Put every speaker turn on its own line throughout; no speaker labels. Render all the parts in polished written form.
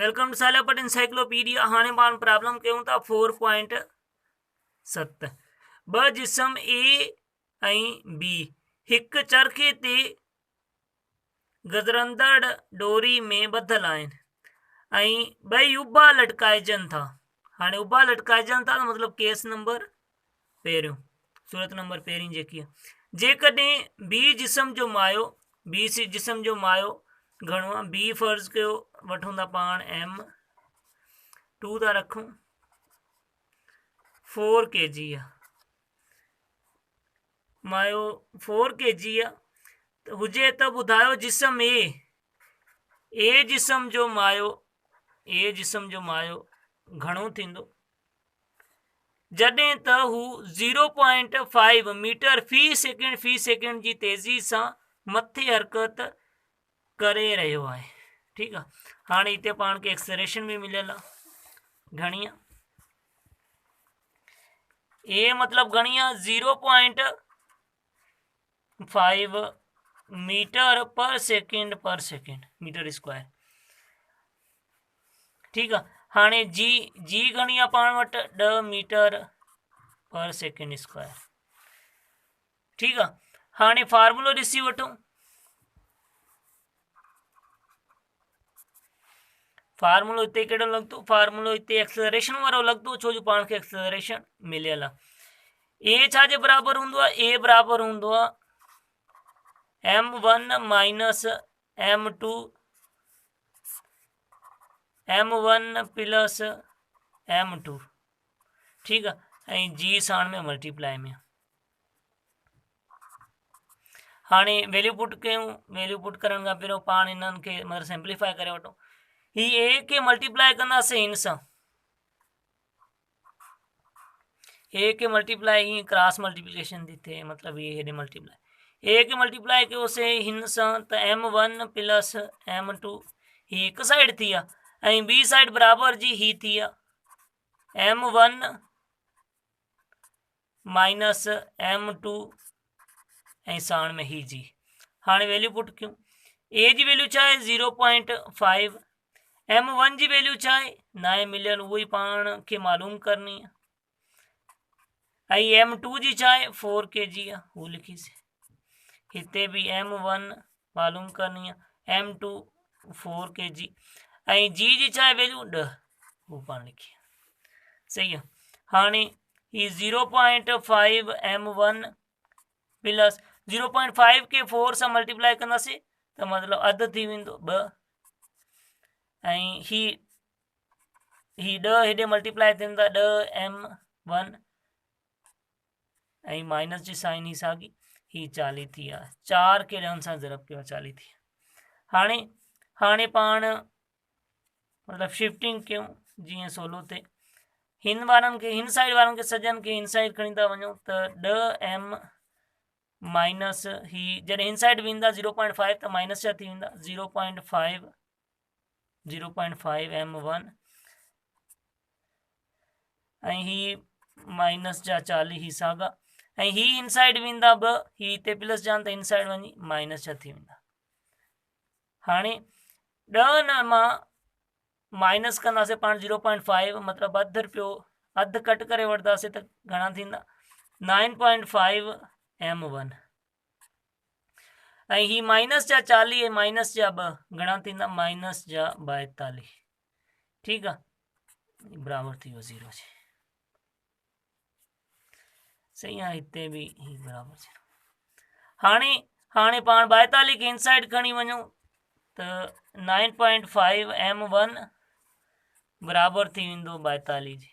Welcome to सालापट encyclopedia. हाणे पाण problem कयूं था 4.7। ब जिसम ए ऐं बी हिक चरखे ते गुज़रंदड़ डोरी में ॿधल आहिनि ऐं ॿई उबा लटकाइजनि था। हाणे उबा लटकाइजनि था मतलब केस नंबर पहिरियों, सूरत नंबर पहिरीं जेकी आहे। जेकॾहिं बी जिसम जो मायो घणो आहे, बी फर्ज़ कयो वठूं था पाण M2 था रखूं, 4 kg आहे, मायो 4 kg आहे हुजे त ॿुधायो जिसम ए जिसम जो मायो घणो थींदो जॾहिं त हू 0.5 मीटर फी सेकेंड जी तेज़ी सां मथे हरकत करे रहियो आहे। ठीक है, हाँ इतने पान के एक्सलेरेशन भी मिलेला घणी ए मतलब घणी 0.5 मीटर पर सेकेंड मीटर स्क्वायर। ठीक है, हाँ जी घणी पान वट 10 मीटर पर सेकेंड स्क्वायर। ठीक है, हाँ फार्मूलो ॾिसी वठो। फार्मूलो इतने कड़ो लगतो, फार्मूलो इतने एक्सलरेशन वारो लगतो छो जो पान के एक्सलरेशन मिलियल आहे। ए छाजे बराबर होंदो आहे, ए बराबर होंदो आहे M1 minus M2 M1 plus M2। ठीक है, ऐं जी साण में मल्टीप्लाई में। हाँ वैल्यू पुट कयूं, वैल्यू पुट करण खां पहिरियों पाण इन्हनि खे मतलब सिंप्लीफाई करे वठो। ही ए के मल्टीप्लाई कंदासीं हिन सां, ए के मल्टीप्लाई ही क्रॉस मल्टीप्लिकेशन थी थे, मतलब ये हेॾे मल्टीप्लाई ए के मल्टीप्लाई कयोसीं हिन सां त M1 प्लस M2 ही एक साइड थी आहे ऐं बी साइड बराबर जी ही थी आहे M1 माइनस M2 ऐं साण में ही जी। हाँ वैल्यू पुट कयूं, ए जी वैल्यू छा आहे 0.5, M1 जी वैल्यू छा आहे ना मिलियल उहो ई पाण खे मालूम करनी है, ऐं M2 जी छा आहे 4 kg आहे वो लिखीसीं। हिते भी M1 मालूम करनी है, M2 4 kg ऐं जी जी छा आहे वैल्यू 10 वो पाण लिखी सही है। हाँ ही 0.5 M1 प्लस 0.5 के 4 से मल्टीप्लाई कंदासीं तो मतलब अध थी वेंदो 2 ऐं ही 10 हेॾे मल्टीप्लाई थींदा 10 M1 ऐं माइनस जी साइन ही साॻी ही 40 थी आहे, 4 के 10 सां ज़रब कयो 40 थी। हाणे पाण मतलब शिफ्टिंग कयूं जीअं सोलो थे, हिन वारनि खे हिन साइड वारनि खे सॼनि खे हिन साइड खणी था वञूं त 10M माइनस ही जॾहिं हिन साइड वेंदा 0.5 त माइनस जा थी वेंदा 0.5 M1 ऐं ही माइनस जा 40 ही साॻा ऐं ही इन साइड वेंदा 2 ही हिते प्लस जान त इन साइड वञी माइनस जा थी वेंदा। हाणे 10 न मां माइनस कंदासीं पाण 0.5 मतलब अध कट करे वठंदासीं त घणा थींदा 9.5 M1 ऐं ही माइनस जा 40 ऐं माइनस जा 2 घणा थींदा माइनस जा 42। ठीक है, बराबर थी वियो 0 जे। सही है, हिते भी ही बराबर 0। हाणे पाण 42 के इनसाइड खणी वञूं त 9.5 M1 बराबर थी वेंदो 42 जी,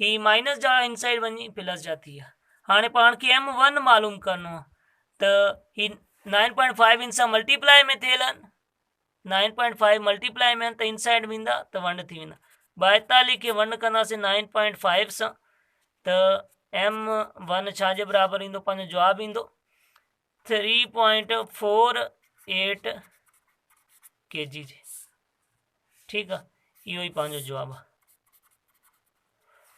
ही माइनस जा इनसाइड वञी प्लस जा थी विया। हाणे पाण खे M1 मालूम करणो आहे त ही 9.5 इन सां मल्टीप्लाई में थियल आहिनि, 9.5 मल्टीप्लाई में त इनसाइड वेंदा त 1 थी वेंदा, 42 के 1 कंदासीं 9.5 सां त M1 छाजे बराबर ईंदो, पंहिंजो जवाब ईंदो 3.48 kg जे। ठीक है, इहो ई पंहिंजो जवाब आहे।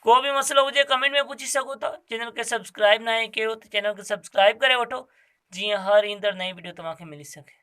को भी मसलो हुजे कमेंट में पूछी सको था। चैनल के सब्सक्राइब ना कयो तो चैनल के सब्सक्राइब करे वठो जीअं हर ईंदड़ नई वीडियो तव्हांखे मिली सके।